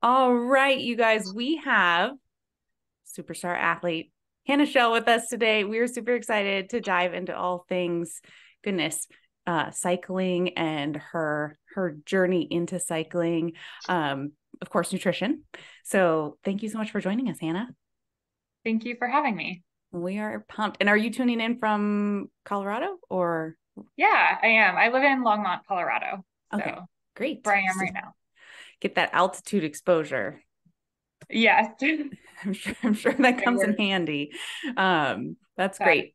All right, you guys, we have superstar athlete Hannah Shell with us today. We are super excited to dive into all things, goodness, cycling and her journey into cycling, of course, nutrition. So thank you so much for joining us, Hannah. Thank you for having me. We are pumped. And are you tuning in from Colorado or? Yeah, I am. I live in Longmont, Colorado. Okay, So great. where I am So right now. get that altitude exposure. Yes. I'm sure that It comes in works. handy. That's But great.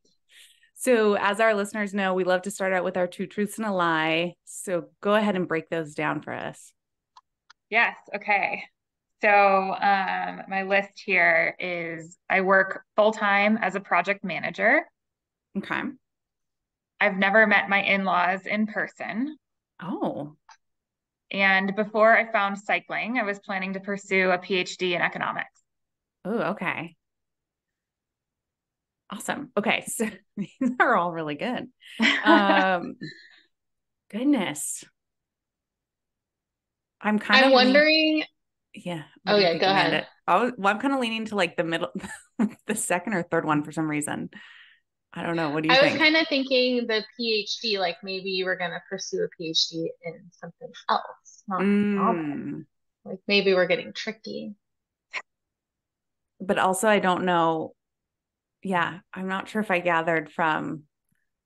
So, as our listeners know, we love to start out with our two truths and a lie. So, go ahead and break those down for us. yes, okay. So my list here is I work full time as a project manager. Okay. I've never met my in-laws in person. Oh, And before I found cycling, I was planning to pursue a PhD in economics. oh, okay. Awesome. Okay. So, these are all really good. Um, Goodness. I'm kind I'm of wondering. yeah. What Oh do you yeah, think, go ahead. Amanda? I'm kind of leaning to like the middle, the second or third one for some reason. I don't know. What do you I was think? kind of thinking the PhD, like maybe you were gonna pursue a PhD in something else, not economics. Mm. Like maybe we're getting tricky. But also, I don't know. Yeah, I'm not sure if I gathered from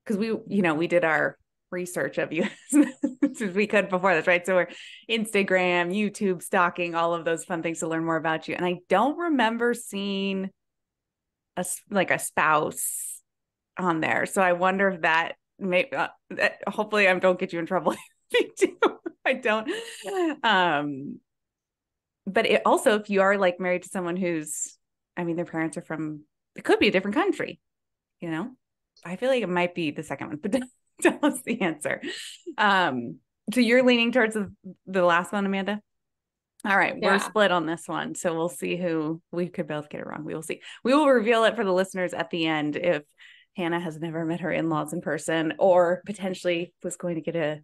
because we did our research of you as we could before this, right? So we're Instagram, YouTube, stalking, all of those fun things to learn more about you. And I don't remember seeing like a spouse on there. So I wonder if that may hopefully I don't get you in trouble. I don't. Um, but it also, if you are like married to someone who's, I mean, their parents are from, it could be a different country, you know? I feel like it might be the second one, but tell us the answer. Um, so you're leaning towards the last one, Amanda? All right, we're Yeah. split on this one. So we'll see who we could both get it wrong. We will see. We will reveal it for the listeners at the end if Hannah has never met her in-laws in person or potentially was going to get a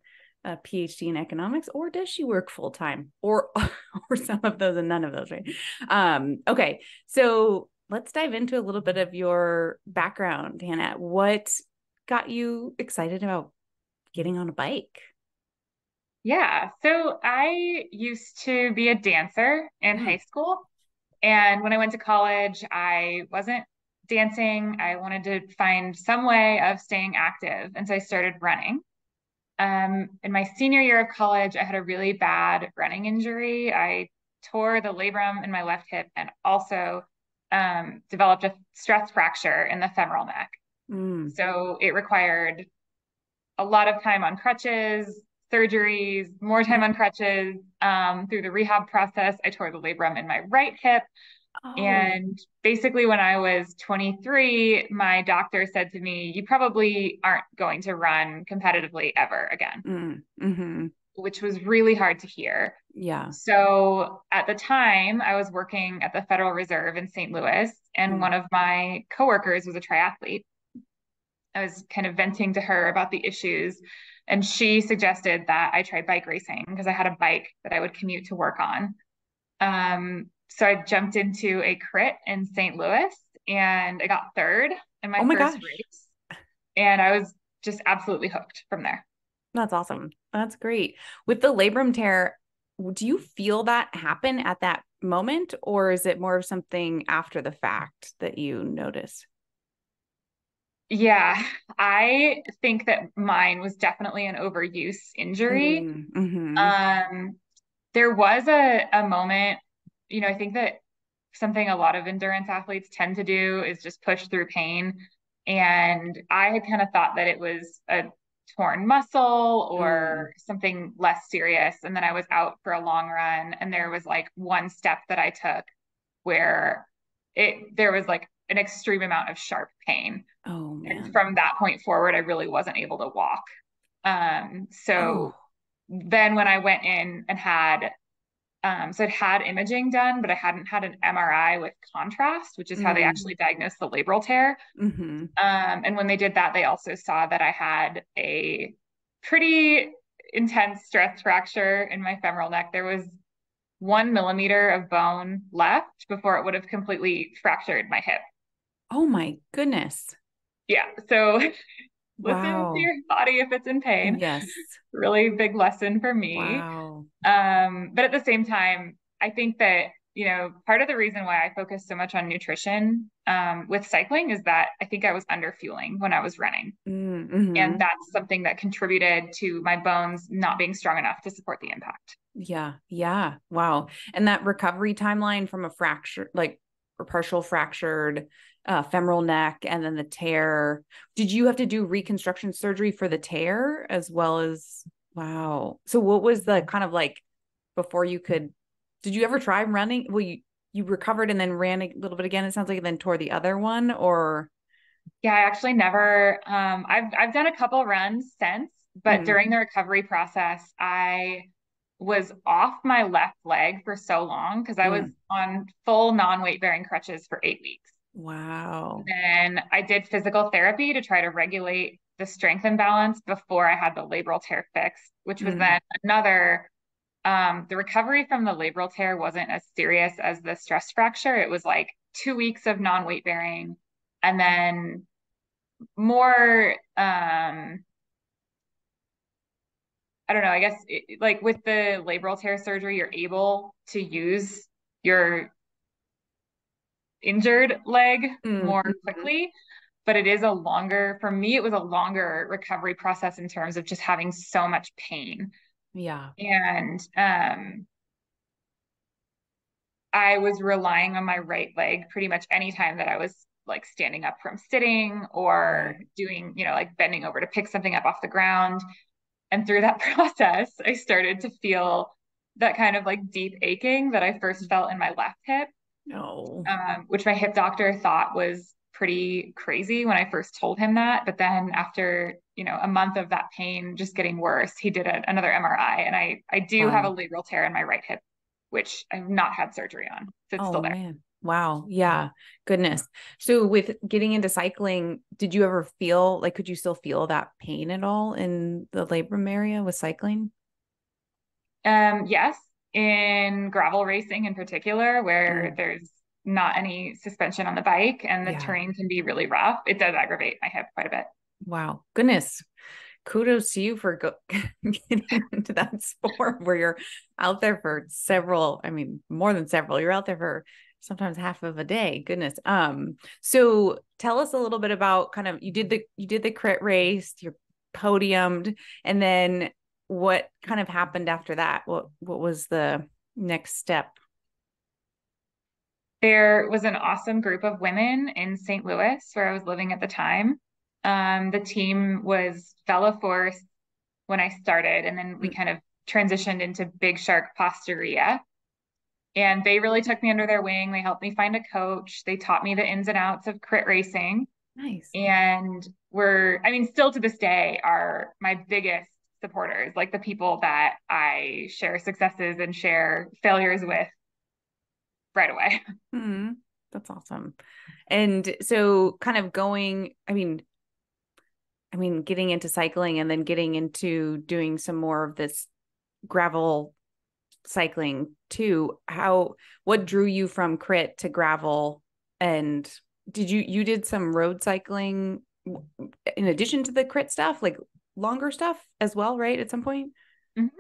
PhD in economics, or does she work full time, or or some of those and none of those, right? Okay, so let's dive into a little bit of your background, Hannah. What got you excited about getting on a bike? Yeah. So I used to be a dancer in high Mm, school. And when I went to college, I wasn't dancing. I wanted to find some way of staying active. And so I started running. In my senior year of college, I had a really bad running injury. I tore the labrum in my left hip and also developed a stress fracture in the femoral neck. mm. So it required a lot of time on crutches, surgeries, more time on crutches. Through the rehab process, I tore the labrum in my right hip. Oh. And basically, when I was 23, my doctor said to me, "You probably aren't going to run competitively ever again," Mm-hmm. which was really hard to hear. Yeah. So at the time, I was working at the Federal Reserve in St. Louis, and Mm. one of my coworkers was a triathlete. I was kind of venting to her about the issues, and she suggested that I try bike racing because I had a bike that I would commute to work on. So I jumped into a crit in St. Louis and I got third in Oh my my first gosh. race. And I was just absolutely hooked from there. That's awesome. That's great. With the labrum tear, do you feel that happen at that moment, or is it more of something after the fact that you notice? Yeah, I think that mine was definitely an overuse injury. Mm-hmm. Um, there was a moment, I think that something a lot of endurance athletes tend to do is just push through pain. And I had kind of thought that it was a torn muscle Mm. or something less serious. And then I was out for a long run, and there was like one step that I took where there was like an extreme amount of sharp pain. Oh And man. from that point forward, I really wasn't able to walk. Oh. So then when I went in and so I'd had imaging done, but I hadn't had an MRI with contrast, which is how they Mm. actually diagnosed the labral tear. Mm-hmm. And when they did that, they also saw that I had a pretty intense stress fracture in my femoral neck. There was 1 millimeter of bone left before it would have completely fractured my hip. Oh my goodness. Yeah. So listen to Wow. your body if it's in pain. Yes. Really big lesson for me. Wow. But at the same time, I think that, part of the reason why I focus so much on nutrition with cycling is that I think I was under fueling when I was running. And Mm-hmm. that's something that contributed to my bones not being strong enough to support the impact. Yeah. Yeah. Wow. And that recovery timeline from a fracture, like a partial fractured femoral neck and then the tear. Did you have to do reconstruction surgery for the tear as well as, wow. So what was the kind of like before you could, did you ever try running? Well, you recovered and then ran a little bit again, it sounds like, and then tore the other one or? Yeah, I actually never, I've done a couple runs since, but Mm, during the recovery process, I was off my left leg for so long because I was mm. on full non-weight bearing crutches for 8 weeks. Wow. Then I did physical therapy to try to regulate the strength imbalance before I had the labral tear fixed, which was Mm, then another, the recovery from the labral tear wasn't as serious as the stress fracture. It was like 2 weeks of non-weight bearing and then more, I don't know, I guess like with the labral tear surgery, you're able to use your injured leg more mhm. quickly, but it is a longer, for me, it was a longer recovery process in terms of just having so much pain. Yeah. And I was relying on my right leg pretty much anytime that I was like standing up from sitting or Right. doing, like bending over to pick something up off the ground. And through that process, I started to feel that kind of like deep aching that I first felt in my left hip, No. which my hip doctor thought was pretty crazy when I first told him that. But then after, a month of that pain just getting worse, he did another MRI and I do have a Wow. labral tear in my right hip, which I've not had surgery on. So it's Oh still there. man. Wow. Yeah. Goodness. So with getting into cycling, did you ever feel like could you still feel that pain at all in the labrum area with cycling? Yes, in gravel racing in particular, where Mm, there's not any suspension on the bike and the yeah. terrain can be really rough, it does aggravate my hip quite a bit. Wow. Goodness. Kudos to you for getting into that sport where you're out there for several, I mean, more than several. You're out there for sometimes half of a day. Goodness. So tell us a little bit about kind of you did the crit race, you're podiumed, and then what kind of happened after that? What was the next step? There was an awesome group of women in St. Louis where I was living at the time. The team was Fella Force when I started, and then we Mm, kind of transitioned into Big Shark Posteria. And they really took me under their wing. They helped me find a coach. They taught me the ins and outs of crit racing. nice. And still to this day are my biggest supporters, like the people that I share successes and share failures with right away. Mm, that's awesome. And so kind of going, I mean, getting into cycling and then getting into doing some more of this gravel cycling too. What drew you from crit to gravel? And you did some road cycling in addition to the crit stuff, like longer stuff as well, right? At some point? Mhm.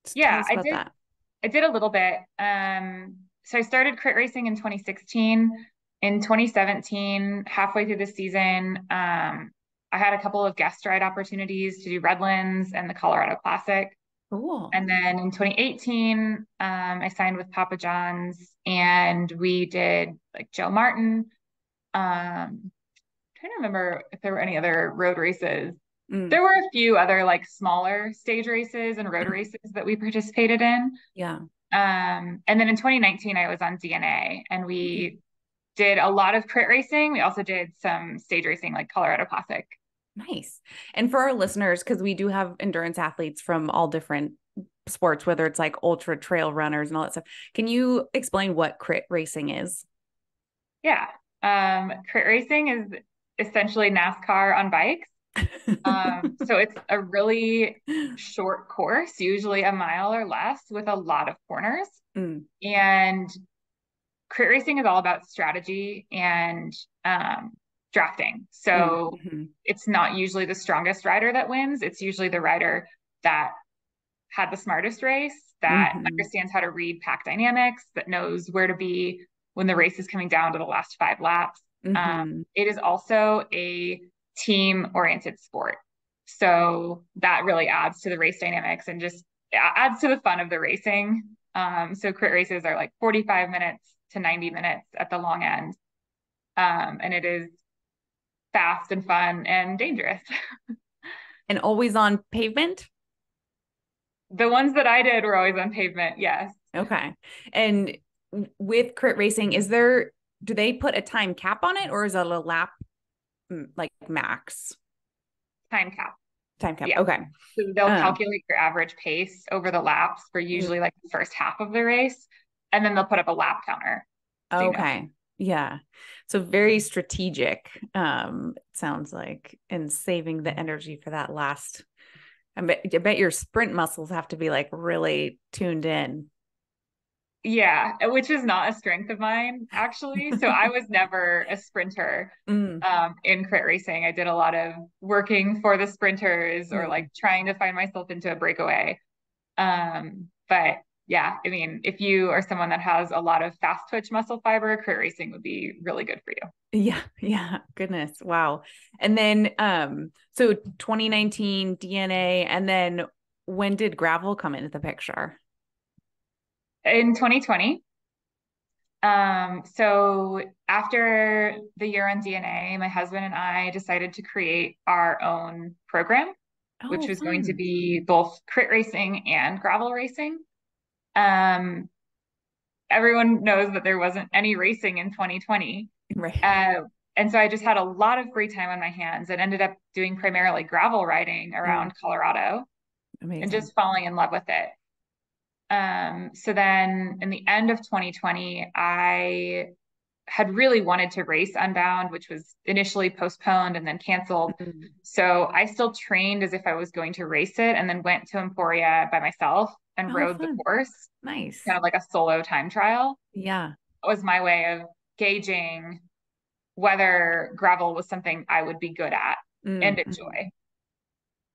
So tell Yeah, us I about did. that. I did a little bit. So I started crit racing in 2016. In 2017, halfway through the season, I had a couple of guest ride opportunities to do Redlands and the Colorado Classic. Cool. And then in 2018, I signed with Papa John's and we did like Joe Martin. Trying to remember if there were any other road races. Mm, There were a few other like smaller stage races and road races that we participated in. yeah. And then in 2019, I was on DNA and we did a lot of crit racing. We also did some stage racing like Colorado Classic. Nice. And for our listeners, because we do have endurance athletes from all different sports, whether it's like ultra trail runners and all that stuff, can you explain what crit racing is? Yeah. Crit racing is essentially NASCAR on bikes. So it's a really short course, usually a mile or less, with a lot of corners. Mm. And crit racing is all about strategy and drafting. So Mm-hmm. it's not usually the strongest rider that wins. It's usually the rider that had the smartest race, that Mm-hmm. understands how to read pack dynamics, that knows where to be when the race is coming down to the last 5 laps. Mm-hmm. It is also a team oriented sport. So that really adds to the race dynamics and just adds to the fun of the racing. So crit races are like 45 minutes to 90 minutes at the long end. And it is fast and fun and dangerous. And always on pavement? The ones that I did were always on pavement. Yes. Okay. And with crit racing, do they put a time cap on it, or is it a lap like max Time cap. time cap? Yeah. Okay. So they'll Um, calculate your average pace over the laps for mm, usually like the first half of the race. And then they'll put up a lap counter. So you know. okay. Yeah. So very strategic, it sounds like, and saving the energy for that last. I bet your sprint muscles have to be like really tuned in. Yeah, which is not a strength of mine, actually. So I was never a sprinter Mm, in crit racing. I did a lot of working for the sprinters or mm. like trying to find myself into a breakaway. But yeah, I mean, if you are someone that has a lot of fast twitch muscle fiber, crit racing would be really good for you. Yeah, yeah, goodness. Wow. And then so 2019 DNA, and then when did gravel come into the picture? In 2020, so after the year on DNA, my husband and I decided to create our own program, which Oh, was going to fun. be both crit racing and gravel racing. Um, Everyone knows that there wasn't any racing in 2020. Right. Uh, and so I just had a lot of free time on my hands and ended up doing primarily gravel riding Mm, around Colorado and amazing. just falling in love with it. So then in the end of 2020, I had really wanted to race Unbound, which was initially postponed and then canceled. Mm. So I still trained as if I was going to race it and then went to Emporia by myself and Oh, rode the fun. course, Nice. kind of like a solo time trial. Yeah. It was my way of gauging whether gravel was something I would be good at and Mm-hmm. enjoy.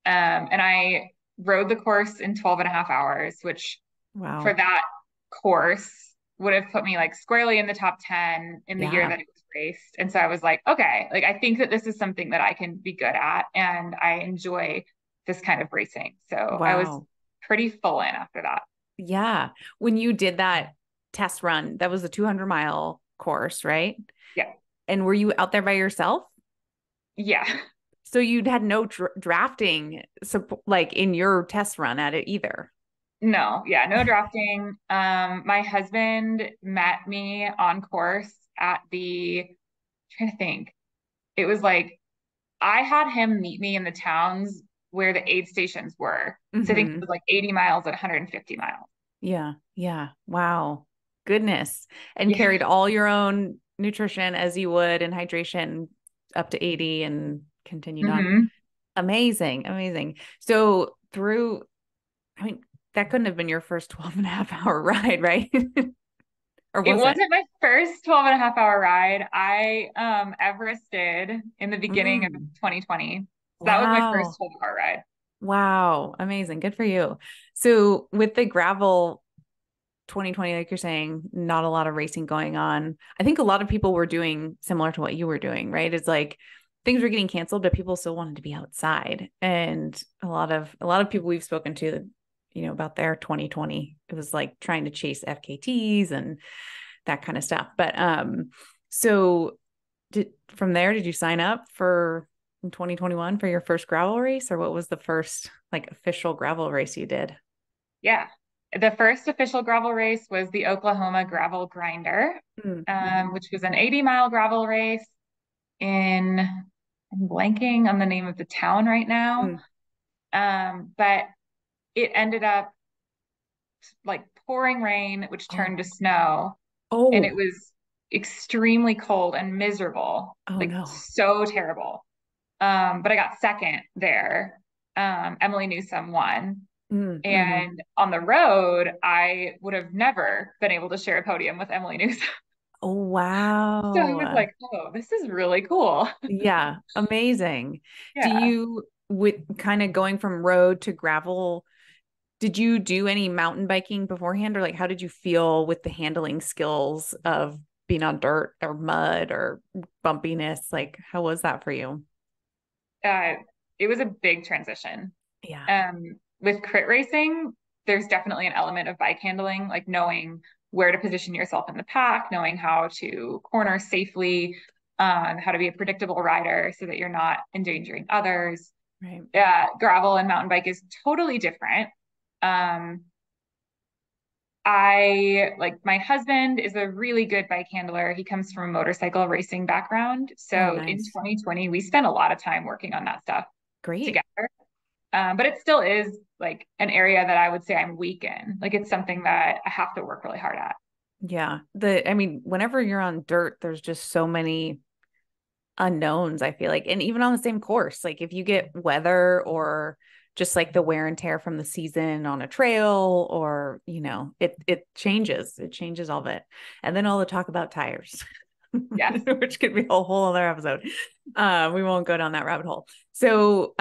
And I rode the course in 12 and a half hours, which for Wow. that course would have put me like squarely in the top 10 in the year Yeah. that it was raced. And so I was like, okay, like I think that this is something that I can be good at and I enjoy this kind of racing. So I was Wow. pretty full in after that. Yeah. When you did that test run, that was a 200-mile course, right? Yeah. And were you out there by yourself? Yeah. So you'd had no drafting like in your test run at it either. No, yeah, no drafting. My husband met me on course at I'm trying to think. It was like I had him meet me in the towns where the aid stations were. So I think it Hmm. was like 80 miles at 150 miles. Yeah. Yeah. Wow. Goodness. And Yeah. carried all your own nutrition as you would and hydration up to 80 and continued on. Hmm. Amazing. Amazing. So I mean, that couldn't have been your first 12 and a half hour ride, right? Or It was it? wasn't my first 12 and a half hour ride. I Everested in the beginning of Mm. 2020. So that was my first Wow. 12-hour ride. Wow. Amazing. Good for you. So with the gravel 2020, like you're saying, not a lot of racing going on. I think a lot of people were doing similar to what you were doing, right? It's like things were getting canceled, but people still wanted to be outside. And a lot of people we've spoken to, about their 2020, it was like trying to chase FKTs and that kind of stuff. But so from there, did you sign up for in 2021 for your first gravel race, or what was the first like official gravel race you did? Yeah. The first official gravel race was the Oklahoma Gravel Grinder, Mm-hmm. which was an 80-mile gravel race I'm blanking on the name of the town right now. Mm. But it ended up like pouring rain, which Oh, turned to snow, and it oh, was extremely cold and miserable, oh like no. so terrible. But I got second there. Emily Newsom won. Mm-hmm. And on the road, I would have never been able to share a podium with Emily News. Oh, So I was wow. like, oh, this is really cool. Yeah, amazing. Do Yeah. you, with kind of going from road to gravel, did you do any mountain biking beforehand, or like how did you feel with the handling skills of being on dirt or mud or bumpiness? Like, how was that for you? Uh, it was a big transition. Yeah, With crit racing, there's definitely an element of bike handling, like knowing where to position yourself in the pack, knowing how to corner safely, how to be a predictable rider so that you're not endangering others. right. Gravel and mountain bike is totally different. Um, I like my husband is a really good bike handler. He comes from a motorcycle racing background. Oh, So in nice. 2020, we spent a lot of time working on that stuff Great. together. But it still is like an area that I would say I'm weak in. Like it's something that I have to work really hard at. Yeah. I mean, whenever you're on dirt, there's just so many unknowns, I feel like. And even on the same course, like if you get weather or just like the wear and tear from the season on a trail, or it changes. It changes all of it. And then all the talk about tires. Yes. Which could be a whole other episode. We won't go down that rabbit hole. So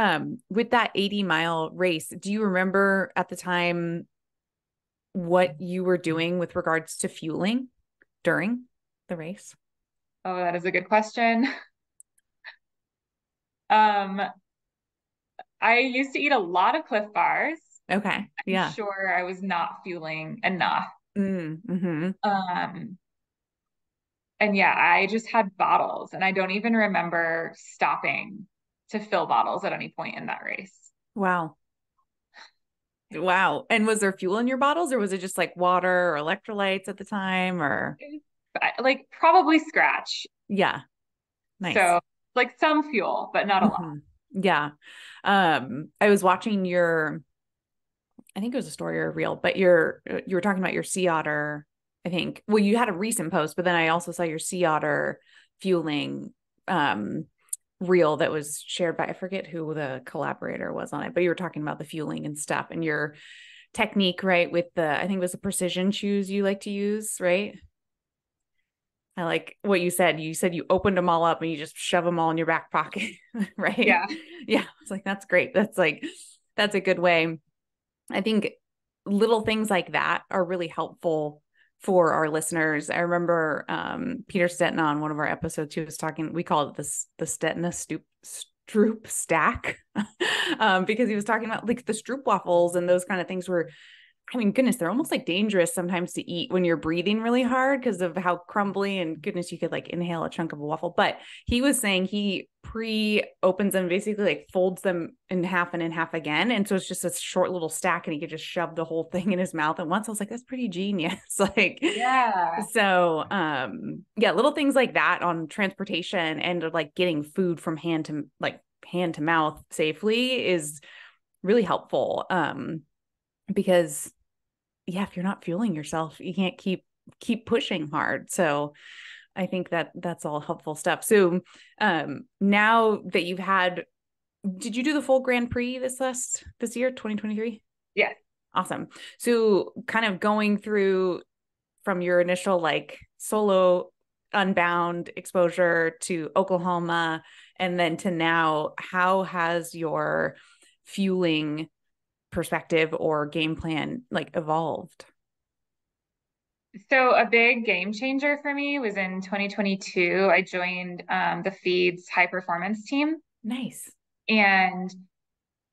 with that 80-mile race, do you remember at the time what you were doing with regards to fueling during the race? Oh, that is a good question. Um, I used to eat a lot of Cliff Bars. Okay. I'm Yeah. sure I was not fueling enough. Mm-hmm. Um, and yeah, I just had bottles, and I don't even remember stopping to fill bottles at any point in that race. Wow. Wow. And was there fuel in your bottles, or was it just like water or electrolytes at the time, or? Like probably scratch. Yeah. Nice. So like some fuel, but not a lot. Hmm. Yeah. I was watching I think it was a story or a reel, but you were talking about your sea otter, I think. Well, you had a recent post, but then I also saw your sea otter fueling um reel that was shared by, I forget who the collaborator was on it, but you were talking about the fueling and stuff and your technique, right? With I think it was the precision shoes you like to use, right? I like what you said. You said you opened them all up and you just shove them all in your back pocket, right? Yeah. Yeah. It's like, that's great. That's a good way. I think little things like that are really helpful for our listeners. I remember Peter Stetton on one of our episodes, he was talking, we called it the Stetna Stroop stack, because he was talking about like the Stroop waffles and those kind of things were, I mean, goodness, they're almost like dangerous sometimes to eat when you're breathing really hard because of how crumbly, and goodness, you could like inhale a chunk of a waffle. But he was saying he opens them, basically like folds them in half and in half again. And so it's just a short little stack and he could just shove the whole thing in his mouth at once. I was like, that's pretty genius. Like, Yeah. so yeah, little things like that on transportation and like getting food from hand to mouth safely is really helpful. Because yeah, if you're not fueling yourself, you can't keep pushing hard. So I think that's all helpful stuff. So now that did you do the full Grand Prix this year, 2023? Yeah. Awesome. So kind of going through from your initial like solo unbound exposure to Oklahoma and then to now, how has your fueling perspective or game plan like evolved? So a big game changer for me was in 2022. I joined the Feeds high performance team, Nice. and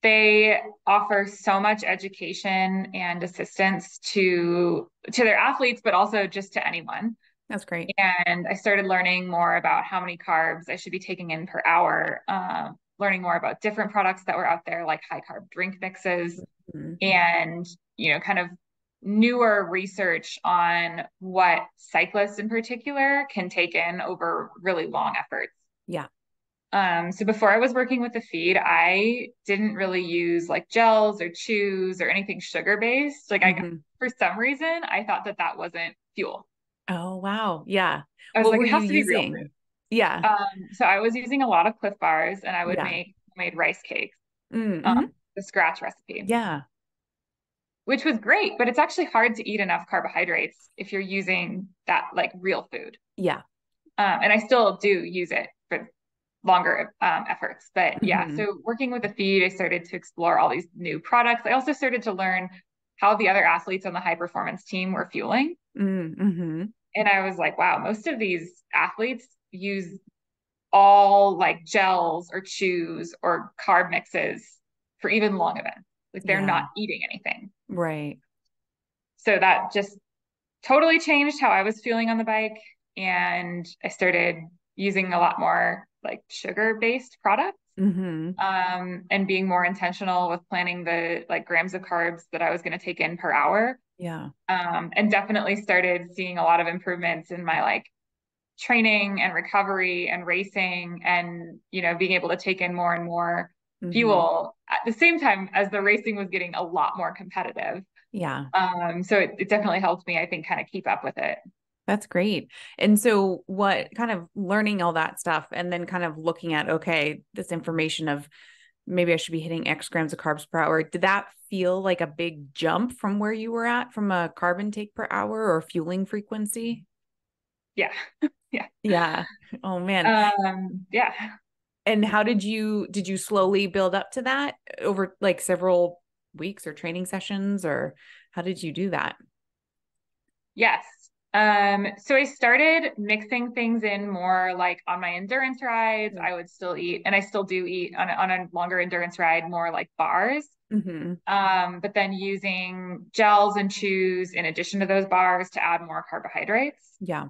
they offer so much education and assistance to their athletes, but also just to anyone. That's great. And I started learning more about how many carbs I should be taking in per hour, learning more about different products that were out there, like high carb drink mixes, Mhm. and kind of newer research on what cyclists in particular can take in over really long efforts. Yeah. So before I was working with the feed, I didn't really use like gels or chews or anything sugar based. Like Hmm. for some reason, I thought that that wasn't fuel. Oh, wow. Yeah. I was What like, were it you has to be real fruit. using? Yeah. So I was using a lot of Cliff Bars, and I would Yeah. make made rice cakes, um, Mm-hmm. the scratch recipe. Yeah. which was great, but it's actually hard to eat enough carbohydrates if you're using that like real food. Yeah. And I still do use it for longer efforts. But yeah, Mm-hmm. so working with the feed, I started to explore all these new products. I also started to learn how the other athletes on the high performance team were fueling. Mm-hmm. And I was like, wow, most of these athletes use all like gels or chews or carb mixes for even long events. Like they're not Yeah. eating anything. Right. So that just totally changed how I was feeling on the bike. And I started using a lot more like sugar based products, Mm-hmm. and being more intentional with planning the like grams of carbs that I was going to take in per hour. Yeah. And definitely started seeing a lot of improvements in my like training and recovery and racing and, you know, being able to take in more and more Mm-hmm. fuel at the same time as the racing was getting a lot more competitive. Yeah. So it definitely helped me, I think, kind of keep up with it. That's great. And so what kind of learning all that stuff and then kind of looking at, okay, this information of maybe I should be hitting X grams of carbs per hour. Did that feel like a big jump from where you were at from a carb intake per hour or fueling frequency? Yeah. Yeah. Yeah. Oh man. Yeah. And how did you slowly build up to that over like several weeks or training sessions, or how did you do that? Yes. So I started mixing things in more like on my endurance rides. I would still eat, and I still do eat on a longer endurance ride, more like bars. Mm-hmm. But then using gels and chews in addition to those bars to add more carbohydrates. Yeah.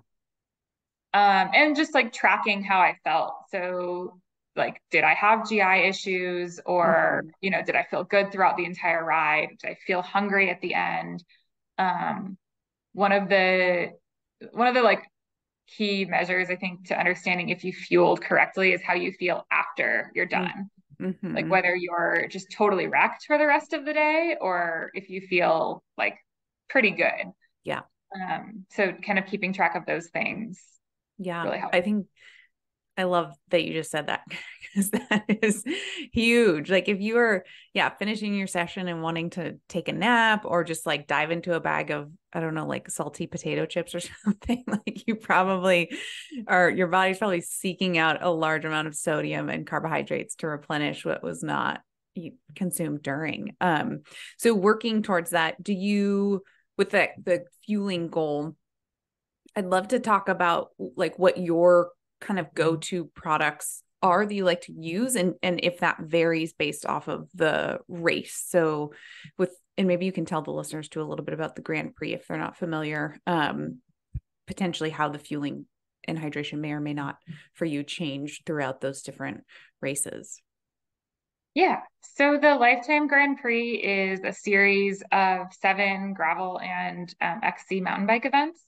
And just like tracking how I felt. So like, did I have GI issues or, Mm-hmm. you know, did I feel good throughout the entire ride? Did I feel hungry at the end? Um, one of the like key measures I think to understanding if you fueled correctly is how you feel after you're done. Like Mm-hmm. whether you're just totally wrecked for the rest of the day or if you feel like pretty good. Yeah. So kind of keeping track of those things Yeah. really helps. I think I love that you just said that because that is huge. Like if you are, yeah, finishing your session and wanting to take a nap or just like dive into a bag of, I don't know, like salty potato chips or something, like you probably are, your body's probably seeking out a large amount of sodium and carbohydrates to replenish what was not consumed during. So working towards that, do you, with the fueling goal, I'd love to talk about like what your kind of go-to products are that you like to use and if that varies based off of the race. So with and maybe you can tell the listeners too a little bit about the Grand Prix if they're not familiar, potentially how the fueling and hydration may or may not for you change throughout those different races. Yeah. So the Lifetime Grand Prix is a series of 7 gravel and XC mountain bike events.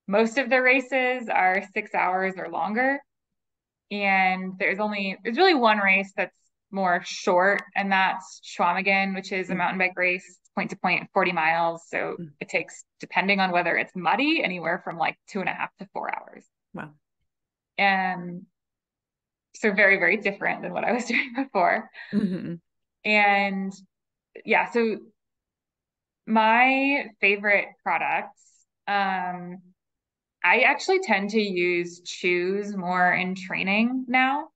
Most of the races are 6 hours or longer. And there's really one race that's more short, and that's Schwamigan, which is a Mm-hmm. mountain bike race, point to point, 40 miles. So it takes, depending on whether it's muddy, anywhere from like 2.5 to 4 hours. Wow. And so very, very different than what I was doing before. Mm-hmm. And yeah, so my favorite products, I actually tend to use chews more in training now.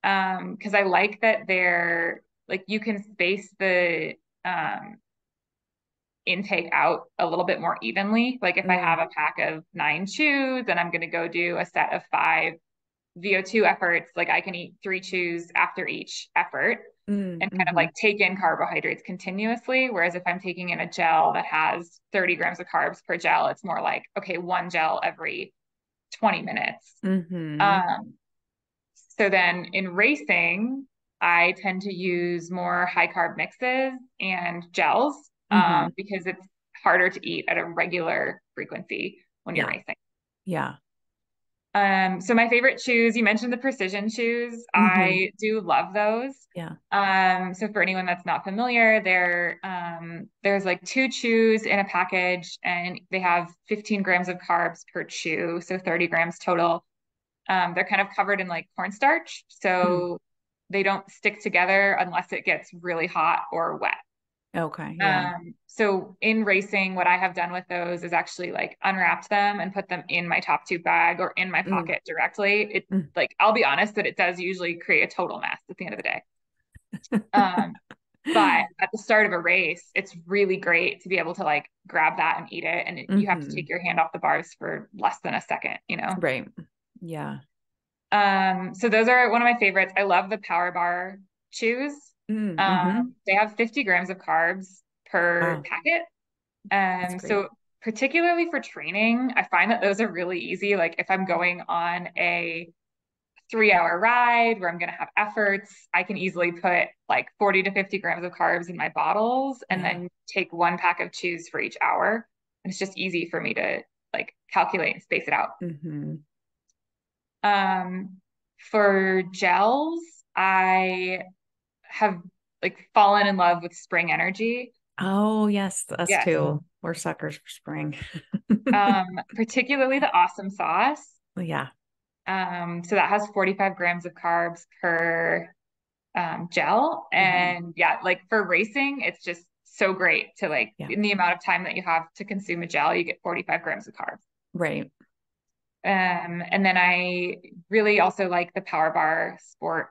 Because I like that they're like you can space the um intake out a little bit more evenly. Like if I have Mm-hmm. a pack of 9 chews and I'm going to go do a set of 5 VO2 efforts, like I can eat 3 chews after each effort and kind of Mm-hmm. like take in carbohydrates continuously. Whereas if I'm taking in a gel that has 30 grams of carbs per gel, it's more like, okay, 1 gel every 20 minutes. Mm-hmm. Um, so then in racing, I tend to use more high carb mixes and gels Mm-hmm. because it's harder to eat at a regular frequency when you're Yeah. racing. Yeah. So my favorite shoes, you mentioned the precision shoes. Mm-hmm. I do love those. Yeah. So for anyone that's not familiar, there's like 2 chews in a package and they have 15 grams of carbs per chew, so 30 grams total. They're kind of covered in like cornstarch, Mm. so they don't stick together unless it gets really hot or wet. Okay. Yeah. So in racing, what I have done with those is actually like unwrapped them and put them in my top tube bag or in my Mm, pocket directly. It mm. like, I'll be honest that it does usually create a total mess at the end of the day. But at the start of a race, it's really great to be able to like grab that and eat it. And you have to Mm-hmm. take your hand off the bars for less than a second, you know? Right. Yeah. So those are one of my favorites. I love the Power Bar chews. Mm-hmm. They have 50 grams of carbs per Wow. packet. That's great. So particularly for training, I find that those are really easy. Like if I'm going on a 3 hour ride where I'm going to have efforts, I can easily put like 40 to 50 grams of carbs in my bottles and Yeah. then take one pack of chews for each hour. And it's just easy for me to like calculate and space it out. Mm-hmm. Um, for gels, I have like fallen in love with Spring Energy. Oh, yes, us Yes. too. We're suckers for spring. Particularly the awesome sauce. Yeah. So that has 45 grams of carbs per gel. Mm-hmm. And yeah, like for racing, it's just so great to like Yeah. in the amount of time that you have to consume a gel, you get 45 grams of carbs. Right. And then I really also like the Power Bar Sport.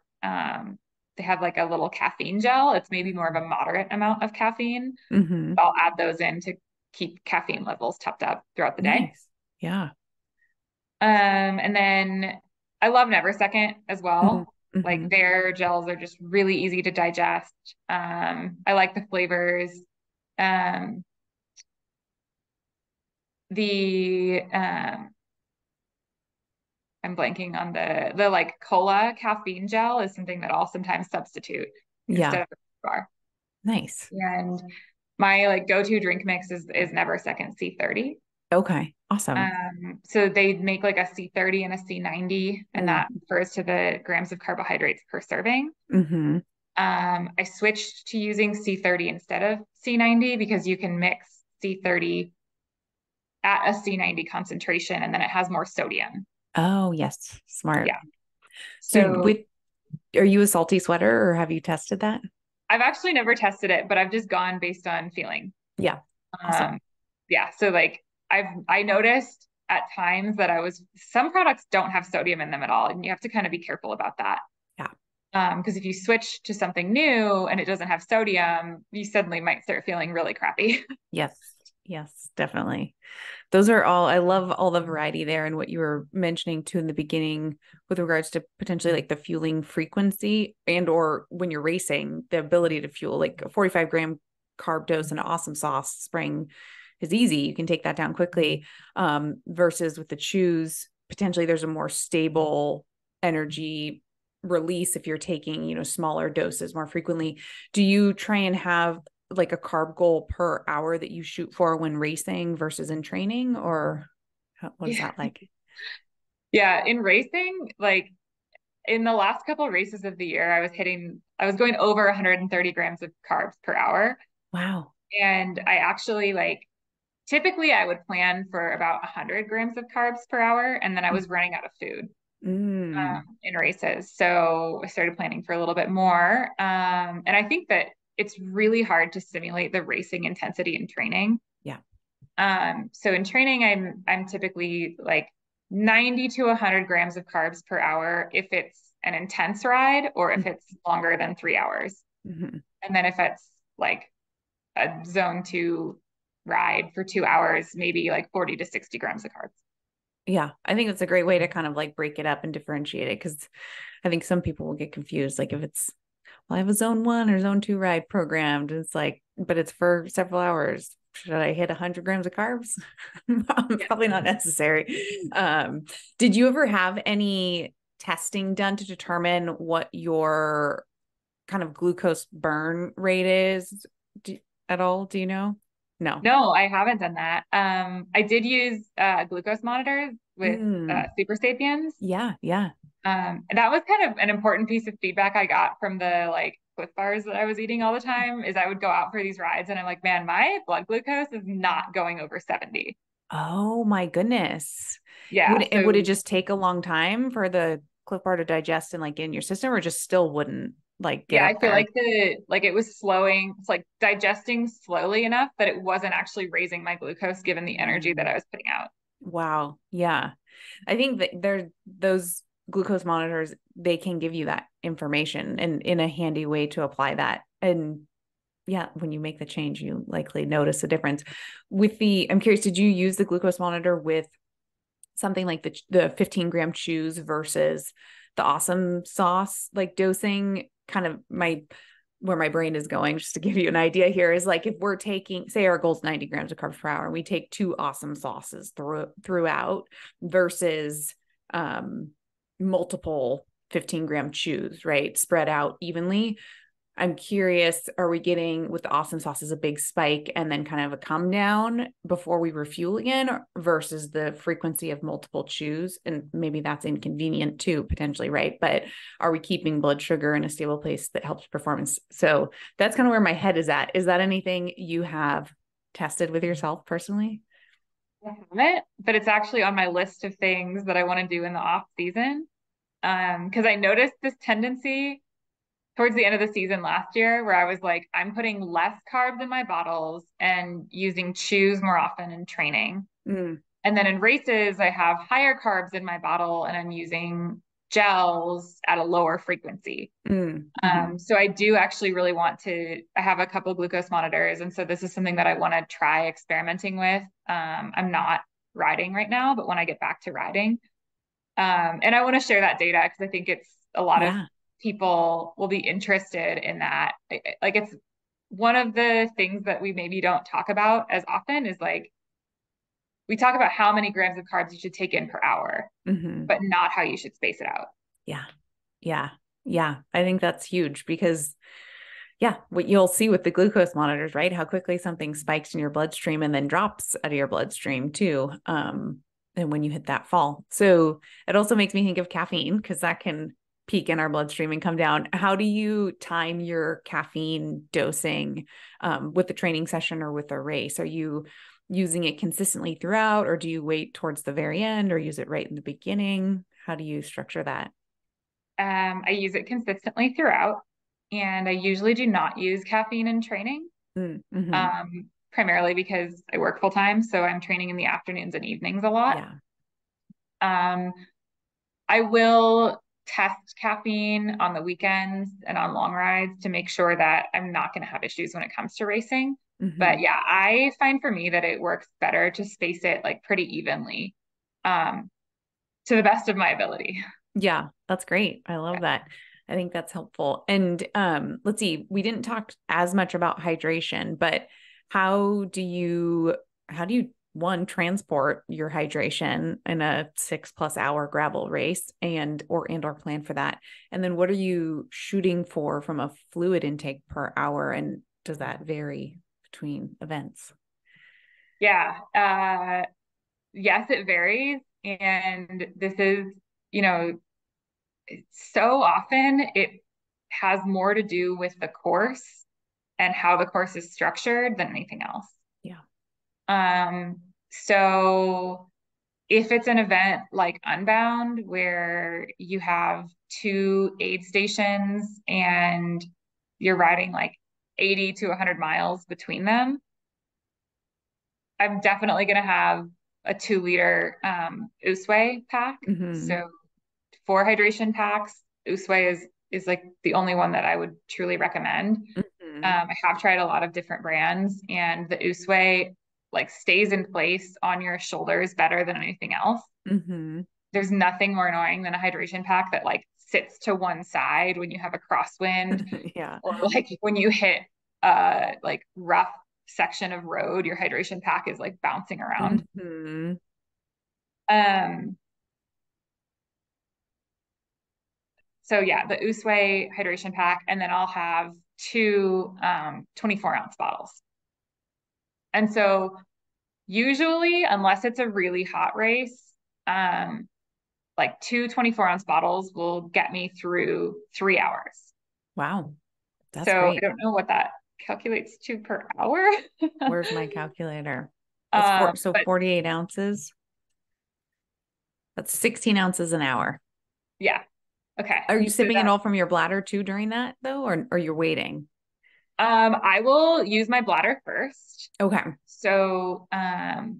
They have like a little caffeine gel. It's maybe more of a moderate amount of caffeine. Mm-hmm. I'll add those in to keep caffeine levels topped up throughout the day. Nice. Yeah. And then I love Never Second as well. Mm-hmm. Like their gels are just really easy to digest. I like the flavors. Um, the I'm blanking on the like cola caffeine gel is something that I'll sometimes substitute Yeah. instead of a bar. Nice. And my like go-to drink mix is Never Second C30. Okay. Awesome. So they make like a C30 and a C90, and that refers to the grams of carbohydrates per serving. Mm-hmm. I switched to using C30 instead of C90 because you can mix C30 at a C90 concentration and then it has more sodium. Oh, yes. Smart. Yeah. So So with are you a salty sweater or have you tested that? I've actually never tested it, but I've just gone based on feeling. Yeah. Awesome. Um, yeah. So like I noticed at times that some products don't have sodium in them at all, and you have to kind of be careful about that. Yeah. Because if you switch to something new and it doesn't have sodium, you suddenly might start feeling really crappy. Yes. Yes, definitely. Those are all, I love all the variety there and what you were mentioning too in the beginning with regards to potentially like the fueling frequency and or when you're racing, the ability to fuel like a 45-gram carb dose and an awesome sauce spring is easy. You can take that down quickly. Versus with the chews, potentially there's a more stable energy release if you're taking, smaller doses more frequently. Do you try and have like a carb goal per hour that you shoot for when racing versus in training, or what is Yeah. that like? Yeah. In racing, like in the last couple of races of the year, I was going over 130 grams of carbs per hour. Wow. And I actually like, typically I would plan for about 100 grams of carbs per hour. And then I was running out of food in races. So I started planning for a little bit more. And I think that it's really hard to simulate the racing intensity in training. Yeah. So in training, I'm typically like 90 to 100 grams of carbs per hour if it's an intense ride or if it's longer than 3 hours. Mm-hmm. And then if it's like a zone 2 ride for 2 hours, maybe like 40 to 60 grams of carbs. Yeah, I think it's a great way to kind of like break it up and differentiate it because I think some people will get confused. Like if it's, well, I have a zone 1 or zone 2 ride programmed, it's like, but it's for several hours. Should I hit 100 grams of carbs? Probably not necessary. Did you ever have any testing done to determine what your kind of glucose burn rate is at all? Do you know? No. No, I haven't done that. I did use glucose monitors with Super Sapiens. Yeah, yeah. And that was kind of an important piece of feedback I got from the like Cliff Bars that I was eating all the time is I would go out for these rides and I'm like, man, my blood glucose is not going over 70. Oh my goodness. Yeah. Would it So just take a long time for the Clif Bar to digest and like in your system or just still wouldn't? like get Yeah, up I feel there. like it was slowing, it's like digesting slowly enough that it wasn't actually raising my glucose given the energy that Mm, I was putting out. wow. Yeah. I think that those glucose monitors, they can give you that information and in a handy way to apply that. And yeah, when you make the change, you likely notice a difference. I'm curious, did you use the glucose monitor with something like the 15-gram chews versus the awesome sauce like dosing? Kind of where my brain is going, just to give you an idea here, is like if we're taking, say our goal is 90 grams of carbs per hour, and we take two awesome sauces throughout versus multiple 15-gram chews, right? Spread out evenly. I'm curious, are we getting with the awesome sauces a big spike and then kind of a come down before we refuel again versus the frequency of multiple chews? And maybe that's inconvenient too, potentially, right? But are we keeping blood sugar in a stable place that helps performance? So that's kind of where my head is at. Is that anything you have tested with yourself personally? I haven't, but it's actually on my list of things that I want to do in the off season. Because I noticed this tendency towards the end of the season last year where I was like, I'm putting less carbs in my bottles and using chews more often in training. Mm, And then in races, I have higher carbs in my bottle and I'm using gels at a lower frequency. mhm. So I do actually really want to, I have a couple glucose monitors. And so this is something that I want to try experimenting with. I'm not riding right now, but when I get back to riding, and I want to share that data because I think it's a lot of Yeah. people will be interested in that. Like it's one of the things that we maybe don't talk about as often is like we talk about how many grams of carbs you should take in per hour, Hmm. but not how you should space it out. Yeah. Yeah. Yeah. I think that's huge because yeah, what you'll see with the glucose monitors, right? How quickly something spikes in your bloodstream and then drops out of your bloodstream too. And when you hit that fall. So it also makes me think of caffeine because that can peak in our bloodstream and come down. How do you time your caffeine dosing with the training session or with a race? Are you using it consistently throughout, or do you wait towards the very end or use it right in the beginning? How do you structure that? I use it consistently throughout, and I usually do not use caffeine in training, Mm-hmm. primarily because I work full time. So I'm training in the afternoons and evenings a lot. Yeah. Um, I will test caffeine on the weekends and on long rides to make sure that I'm not going to have issues when it comes to racing. But Mm-hmm. yeah, I find for me that it works better to space it like pretty evenly, um, to the best of my ability. Yeah, that's great. I love that. I think that's helpful. And let's see, we didn't talk as much about hydration, but how do you one transport your hydration in a 6+ hour gravel race and or plan for that? And then what are you shooting for from a fluid intake per hour? And does that vary between events? Yeah. Yes, it varies. And this is, you know, so often it has more to do with the course and how the course is structured than anything else. Yeah. So if it's an event like Unbound, where you have two aid stations and you're riding like 80 to 100 miles between them, I'm definitely going to have a 2 liter Usway pack. Mm-hmm. So for hydration packs, Usway is like the only one that I would truly recommend. Mm-hmm. I have tried a lot of different brands, and the Usway like stays in place on your shoulders better than anything else. Mm-hmm. There's nothing more annoying than a hydration pack that like sits to one side when you have a crosswind Yeah. or like when you hit like rough section of road, your hydration pack is like bouncing around. Mm-hmm. Um, so yeah, the Usway hydration pack, and then I'll have two 24-ounce bottles. And so usually, unless it's a really hot race, um, like two 24-ounce bottles will get me through 3 hours. Wow. That's So I great. don't know what that calculates to per hour. Where's my calculator? That's But 48 ounces. That's 16 ounces an hour. yeah. Okay. Are you So sipping it that all from your bladder too during that though, or you're waiting? I will use my bladder first. Okay. So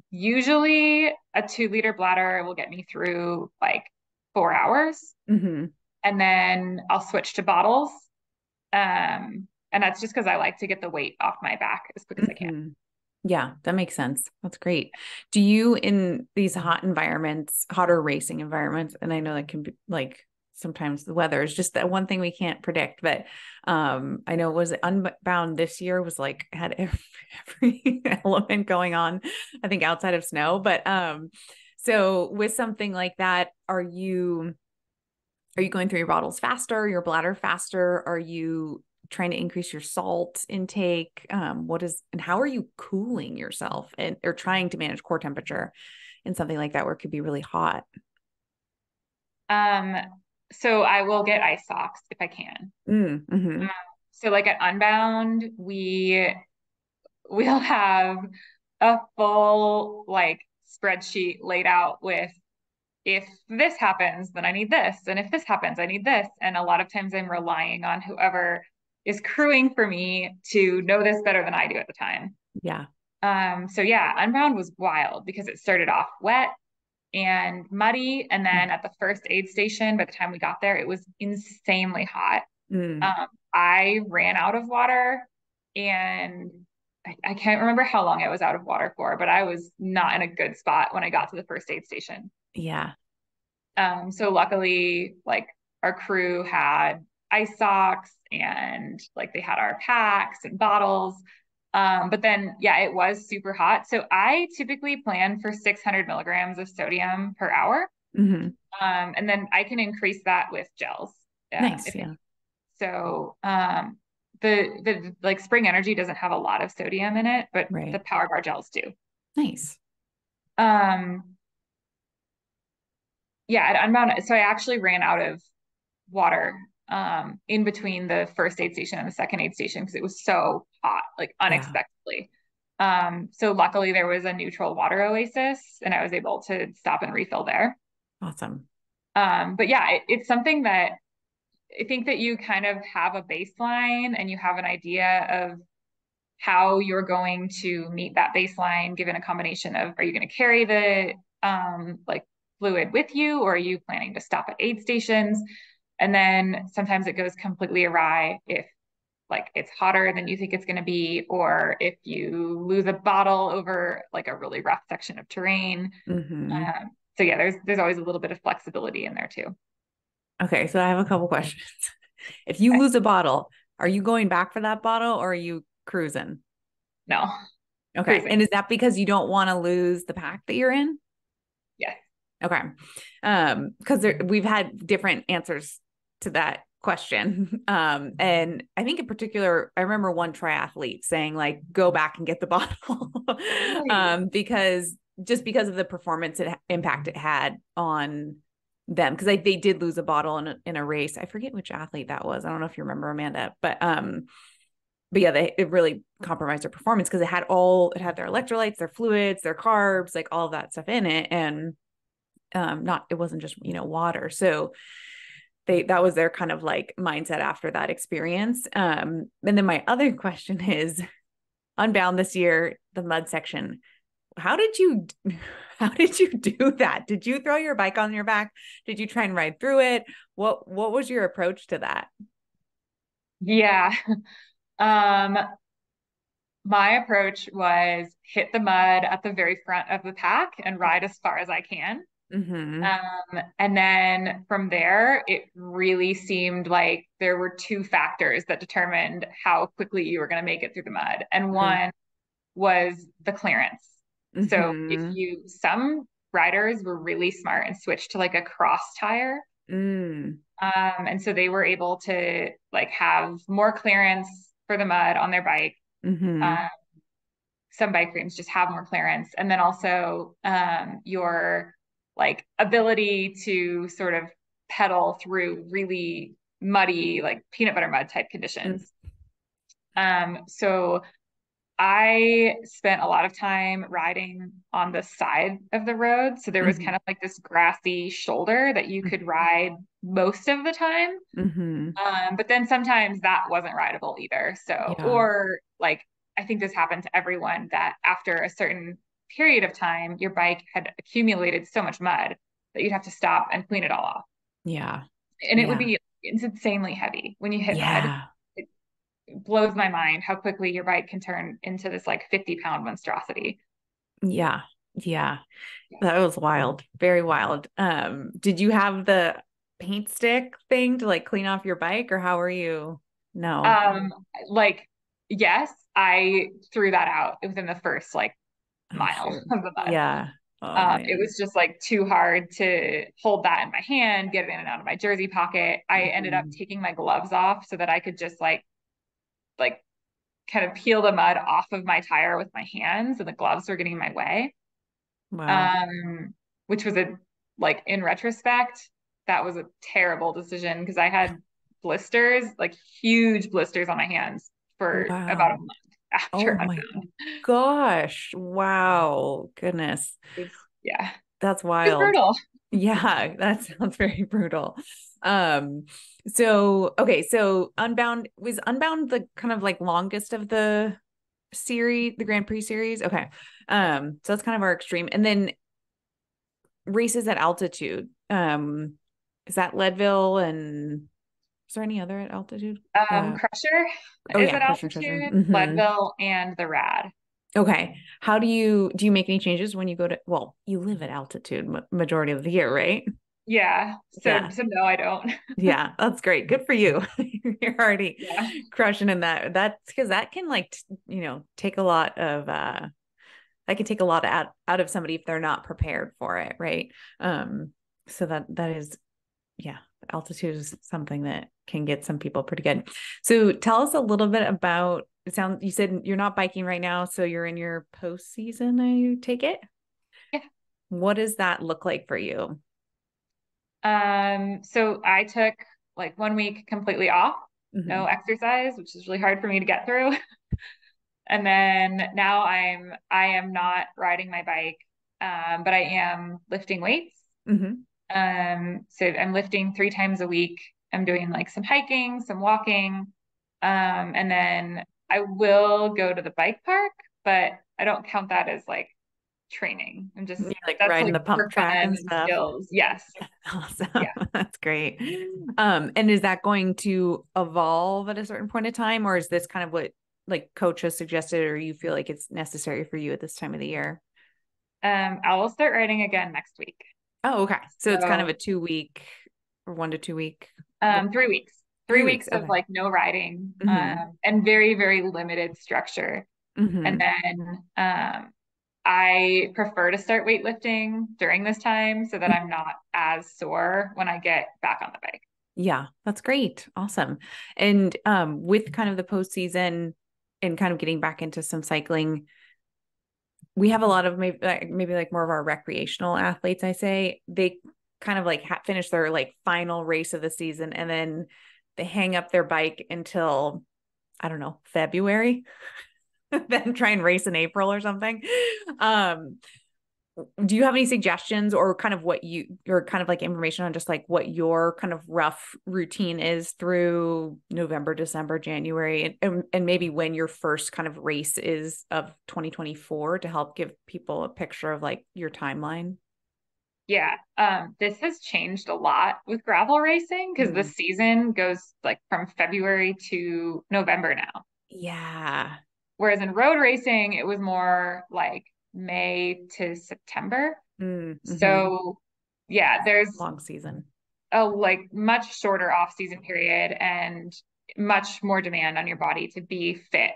usually a 2 liter bladder will get me through like 4 hours. Mm-hmm. And then I'll switch to bottles. And that's just because I like to get the weight off my back as quick as I can. Mm-hmm. Yeah, that makes sense. That's great. Do you, in these hot environments, hotter racing environments, and I know that can be like sometimes the weather is just that one thing we can't predict, but I know it was Unbound this year was like had every element going on, I think outside of snow. But so with something like that, are you going through your bottles faster, your bladder faster? Are you trying to increase your salt intake? And how are you cooling yourself and or trying to manage core temperature in something like that where it could be really hot? Um, so I will get ice socks if I can. Mm-hmm. Um, so like at Unbound, we'll have a full like spreadsheet laid out with if this happens, then I need this. And if this happens, I need this. And a lot of times I'm relying on whoever is crewing for me to know this better than I do at the time. Yeah. So yeah, Unbound was wild because it started off wet and muddy. And then at the first aid station, by the time we got there, it was insanely hot. Mm. I ran out of water and I can't remember how long I was out of water for, but I was not in a good spot when I got to the first aid station. Yeah. So luckily, like our crew had ice socks and like they had our packs and bottles. But then, yeah, it was super hot. So I typically plan for 600 milligrams of sodium per hour. Mm-hmm. And then I can increase that with gels. Nice. If it, Yeah. so the like Spring Energy doesn't have a lot of sodium in it, but the Right. Power Bar gels do. Nice. Um, yeah, at Unbound, so I actually ran out of water in between the first aid station and the second aid station because it was so hot, like Yeah. unexpectedly. So luckily there was a neutral water oasis and I was able to stop and refill there. Awesome. But yeah, it's something that I think that you kind of have a baseline and you have an idea of how you're going to meet that baseline given a combination of are you going to carry the like fluid with you or are you planning to stop at aid stations? And then sometimes it goes completely awry if like it's hotter than you think it's going to be, or if you lose a bottle over like a really rough section of terrain. Mm-hmm. So yeah, there's always a little bit of flexibility in there too. Okay, so I have a couple questions. If you Okay. lose a bottle, are you going back for that bottle or are you cruising? No, Okay. And cruising. is that because you don't want to lose the pack that you're in? Yes. Okay. Because we've had different answers to that question. And I think in particular, I remember one triathlete saying, like, go back and get the bottle. Really? Because because of the performance impact it had on them. Because they did lose a bottle in a race. I forget which athlete that was. I don't know if you remember, Amanda, but yeah, it really compromised their performance because it had their electrolytes, their fluids, their carbs, like all of that stuff in it. And not it wasn't just water. So that was their kind of like mindset after that experience. And then my other question is Unbound this year, the mud section. How did you how did you do that? Did you throw your bike on your back? Did you try and ride through it? What was your approach to that? Yeah. Um, my approach was hit the mud at the very front of the pack and ride as far as I can. Mm-hmm. And then from there, it really seemed like there were two factors that determined how quickly you were going to make it through the mud. And one was the clearance. So Mm-hmm. some riders were really smart and switched to like a cross tire. Mm. And so they were able to like have more clearance for the mud on their bike. Mm-hmm. Um, some bike frames just have more clearance. And then also your like ability to sort of pedal through really muddy, like peanut butter mud type conditions. So I spent a lot of time riding on the side of the road. So there was Mm-hmm. kind of like this grassy shoulder that you could ride most of the time. Mm-hmm. But then sometimes that wasn't rideable either. So, Yeah. or like, I think this happened to everyone that after a certain period of time, your bike had accumulated so much mud that you'd have to stop and clean it all off. Yeah. And it would Yeah. be, it's insanely heavy when you hit mud. Yeah. It blows my mind how quickly your bike can turn into this like 50-pound monstrosity. Yeah. Yeah. That was wild. Very wild. Did you have the paint stick thing to like clean off your bike or how are you? No. Um, like, yes, I threw that out within the first like Oh mile shoot. of the mud. Yeah. Oh It man. was just like too hard to hold that in my hand, get it in and out of my jersey pocket. I ended up Mhm. taking my gloves off so that I could just like kind of peel the mud off of my tire with my hands, and the gloves were getting in my way. Wow. Um, which was a like in retrospect, that was a terrible decision because I had blisters, like huge blisters on my hands for about a Wow. month Oh after I my found. gosh. Wow. Goodness. Yeah, That's it was wild. brutal. Yeah, that sounds very brutal. Um, so okay, so Unbound was Unbound the kind of like longest of the series, the Grand Prix series. Okay. So that's kind of our extreme. And then races at altitude. Is that Leadville and is there any other at altitude? Crusher Oh is yeah, at Crushing Treasure. altitude, Mm-hmm. Leadville, and the Rad. Okay. How do you make any changes when you go to, well, you live at altitude majority of the year, right? Yeah. So Yeah. so no, I don't. Yeah, that's great. Good for you. You're already Yeah. crushing in that. That's because that can like, take a lot of that can take a lot out of somebody if they're not prepared for it, right? Um, so that is, yeah, altitude is something that can get some people pretty good. So tell us a little bit about you said you're not biking right now, so you're in your postseason, I take it. Yeah. What does that look like for you? So I took like 1 week completely off, no Hmm. exercise, which is really hard for me to get through. And then now I am not riding my bike, but I am lifting weights. Hmm. So I'm lifting 3 times a week. I'm doing like some hiking, some walking, and then I will go to the bike park, but I don't count that as like training. I'm just You're like that's riding like the pump for fun track and and stuff. skills. Yes. Awesome. Yeah. That's great. And is that going to evolve at a certain point of time, or is this kind of what like coach has suggested, or you feel like it's necessary for you at this time of the year? I will start riding again next week. Oh, okay. So it's kind of a So 2 week or 1 to 2 week. 3 weeks. Three Three weeks. weeks of Okay. like no riding, Mm-hmm. and very, very limited structure. And Mm-hmm. then I prefer to start weightlifting during this time so that I'm not as sore when I get back on the bike. Yeah, that's great. Awesome. And with kind of the postseason and kind of getting back into some cycling, we have a lot of maybe like more of our recreational athletes, I say they kind of like finish their like final race of the season and then they hang up their bike until I don't know, February, then try and race in April or something. um do you have any suggestions or kind of what you or kind of like information on just like what your kind of rough routine is through November, December, January, and maybe when your first kind of race is of 2024 to help give people a picture of like your timeline? Yeah, this has changed a lot with gravel racing because the Mm. season goes like from February to November now. Yeah. Whereas in road racing, it was more like May to September. Mm-hmm. So yeah, there's Long season. a like much shorter off season period and much more demand on your body to be fit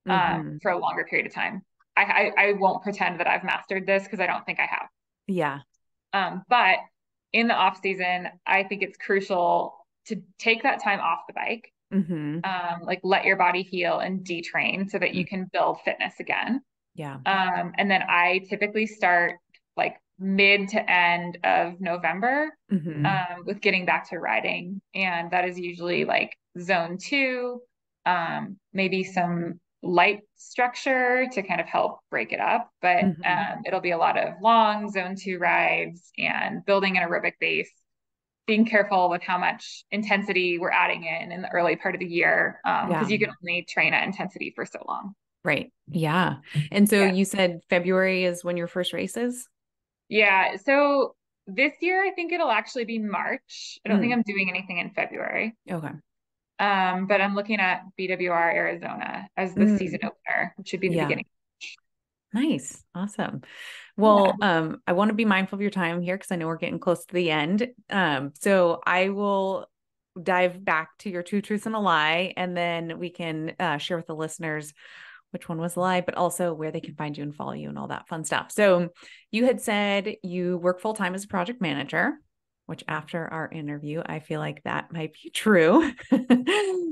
Mm-hmm. for a longer period of time. I won't pretend that I've mastered this because I don't think I have. Yeah. But in the off season, I think it's crucial to take that time off the bike, Mm-hmm. like let your body heal and detrain so that you Mm. can build fitness again. Yeah. And then I typically start like mid to end of November Mm-hmm. with getting back to riding. And that is usually like zone 2, maybe some light structure to kind of help break it up, but Mhm. it'll be a lot of long zone 2 rides and building an aerobic base, being careful with how much intensity we're adding in the early part of the year, because Yeah. you can only train at intensity for so long. Right. Yeah. And so Yeah. you said February is when your first race is? Yeah. So this year, I think it'll actually be March. I don't think Mm, I'm doing anything in February. okay. But I'm looking at BWR Arizona as the season Mm, opener, which should be the yeah. beginning. Nice. Awesome. Yeah. Well, I want to be mindful of your time here because I know we're getting close to the end. So I will dive back to your two truths and a lie, and then we can share with the listeners which one was a lie, but also where they can find you and follow you and all that fun stuff. So you had said you work full time as a project manager, which after our interview, I feel like that might be true.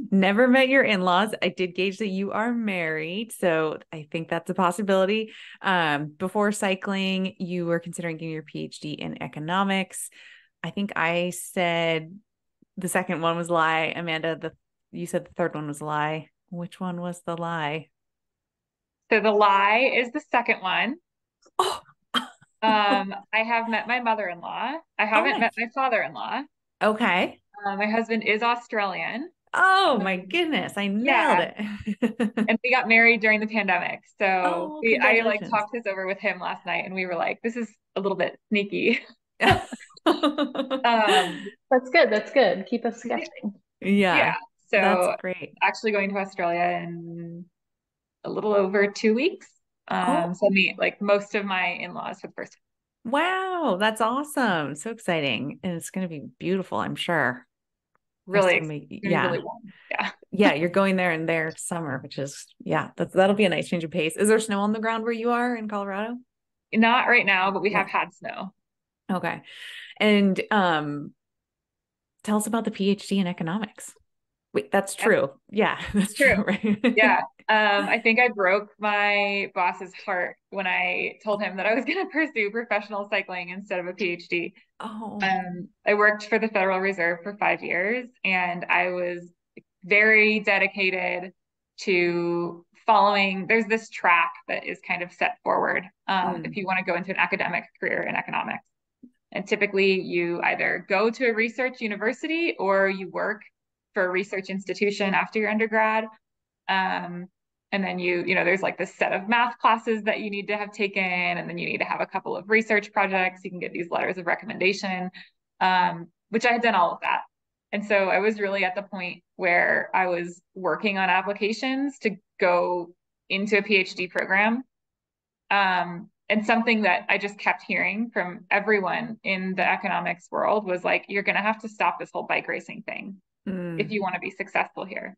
Never met your in-laws. I did gauge that you are married, so I think that's a possibility. Before cycling, you were considering getting your PhD in economics. I think I said the second one was a lie. Amanda, you said the third one was a lie. Which one was the lie? So the lie is the second one. Oh, I have met my mother-in-law. I oh, haven't met nice. my father-in-law. Okay. My husband is Australian. Oh my Um, goodness, I nailed yeah, it. and we got married during the pandemic. So Oh, I like congratulations. talked this over with him last night, and we were like, "This is a little bit sneaky." Um, That's good. That's good. Keep us guessing. yeah. Yeah, that's So great. actually going to Australia in a little over 2 weeks. Oh, So I'll meet like most of my in-laws for the first time. wow, that's awesome. So exciting. And it's going to be beautiful, I'm sure. It's Really, going to it's be, gonna be really yeah. warm. Yeah. Yeah, you're going there in their summer, which is, yeah, that'll be a nice change of pace. Is there snow on the ground where you are in Colorado? Not right now, but we have Yeah. had snow. Okay. And tell us about the PhD in economics. Wait, that's That's true. Yeah, that's true. true, right? Yeah. I think I broke my boss's heart when I told him that I was going to pursue professional cycling instead of a PhD. Oh. I worked for the Federal Reserve for 5 years, and I was very dedicated to following. There's this track that is kind of set forward if Mm, you want to go into an academic career in economics. And typically, you either go to a research university or you work for a research institution after your undergrad. Um, and then there's like this set of math classes that you need to have taken, and then you need to have a couple of research projects. You can get these letters of recommendation, which I had done all of that. And so I was really at the point where I was working on applications to go into a PhD program. And something that I just kept hearing from everyone in the economics world was like, you're going to have to stop this whole bike racing thing if mm, you want to be successful here.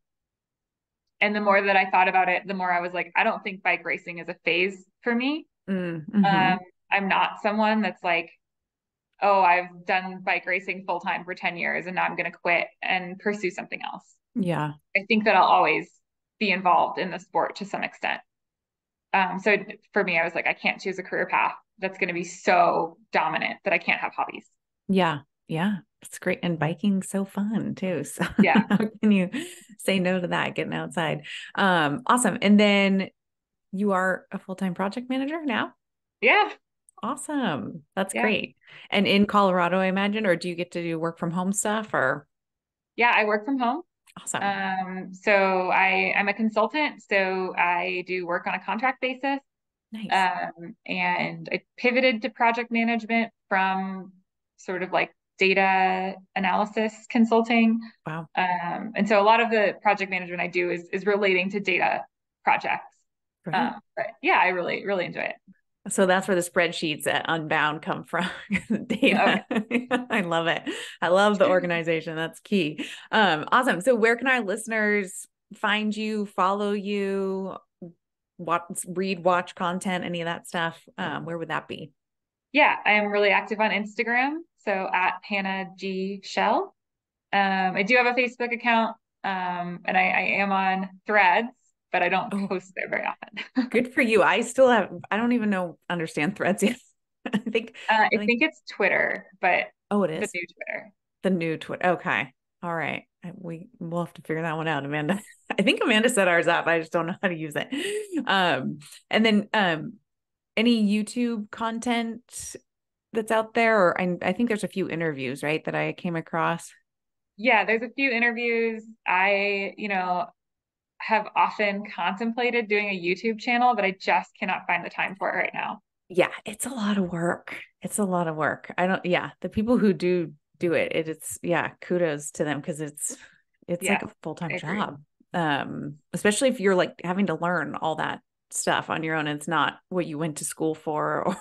And the more that I thought about it, the more I was like, I don't think bike racing is a phase for me. mm-hmm. Um, I'm not someone that's like, oh, I've done bike racing full time for 10 years and now I'm going to quit and pursue something else. Yeah. I think that I'll always be involved in the sport to some extent. So for me, I was like, I can't choose a career path that's going to be so dominant that I can't have hobbies. Yeah. Yeah. It's great. And biking's so fun too. So Yeah. how can you say no to that? Getting outside. Awesome. And then you are a full-time project manager now? Yeah. Awesome. That's Yeah. great. And in Colorado, I imagine, or do you get to do work from home stuff or Yeah. I work from home. awesome. So I'm a consultant. So I do work on a contract basis. Nice. And I pivoted to project management from sort of like data analysis consulting. Wow. And so a lot of the project management I do is relating to data projects. Great. But yeah, I really, really enjoy it. So that's where the spreadsheets at Unbound come from, Oh, data. I love it. I love the yeah. organization. That's key. Awesome. So where can our listeners find you, follow you, watch content, any of that stuff? Where would that be? Yeah, I am really active on Instagram. So at Hannah G. Shell. I do have a Facebook account, and I am on Threads, but I don't Oh, post there very often. good for you. I don't even understand threads yet. I think, I I think, think it's Twitter, but oh, it the is new Twitter. the new Twitter. Okay. All right. We'll have to figure that one out, Amanda. I think Amanda set ours up. I just don't know how to use it. And then any YouTube content that's out there, or I think there's a few interviews, right, that I came across. Yeah, there's a few interviews. I, have often contemplated doing a YouTube channel, but I just cannot find the time for it right now. Yeah, it's a lot of work. It's a lot of work. Yeah, the people who do it, it's yeah, kudos to them because it's like Yeah, a full-time I agree. job. Especially if you're like having to learn all that stuff on your own. It's not what you went to school for, or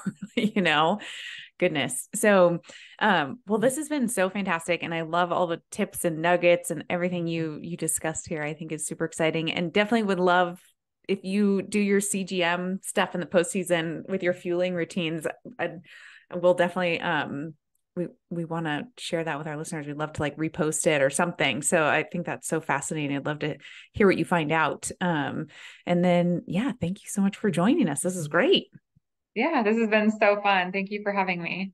goodness. So, well, this has been so fantastic, and I love all the tips and nuggets and everything you discussed here. I think is super exciting, and definitely would love if you do your CGM stuff in the postseason with your fueling routines. We'll definitely we want to share that with our listeners. We'd love to like repost it or something. So I think that's so fascinating. I'd love to hear what you find out. And then yeah, thank you so much for joining us. This is great. Yeah, this has been so fun. Thank you for having me.